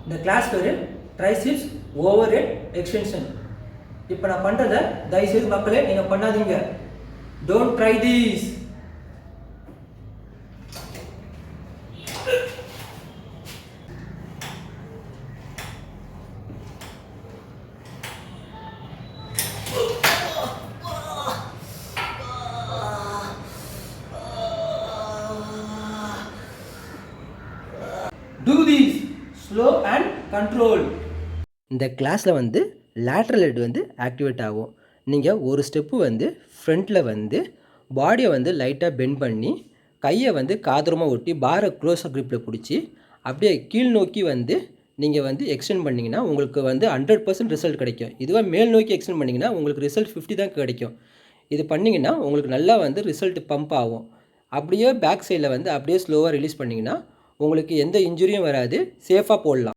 இந்த கிளாஸ் பேர் ட்ரைசிப்ஸ் over head extension. இப்போ நான் பண்ணுறதை தயவுசெய்து மக்களே நீங்கள் பண்ணாதீங்க. Don't try these. Do these slow and control. இந்த கிளாஸில் வந்து லேட்ரல் ஹெட் வந்து ஆக்டிவேட் ஆகும். நீங்கள் ஒரு ஸ்டெப்பு வந்து ஃப்ரண்ட்டில் வந்து பாடியை வந்து லைட்டாக பெண்ட் பண்ணி கையை வந்து காதரமாக ஒட்டி பாரை க்ளோஸர் க்ரிப்பில் பிடிச்சி அப்படியே கீழ் நோக்கி வந்து நீங்கள் வந்து எக்ஸ்டெண்ட் பண்ணிங்கன்னா உங்களுக்கு வந்து 100% ரிசல்ட் கிடைக்கும். இதுவாக மேல் நோக்கி எக்ஸ்டெண்ட் பண்ணிங்கன்னா உங்களுக்கு ரிசல்ட் 50 தான் கிடைக்கும். இது பண்ணிங்கன்னா உங்களுக்கு நல்லா வந்து ரிசல்ட் பம்ப் ஆகும். அப்படியே பேக் சைடில் வந்து அப்படியே ஸ்லோவாக ரிலீஸ் பண்ணிங்கன்னா உங்களுக்கு எந்த இன்ஜுரியும் வராது, சேஃபாக போடலாம்.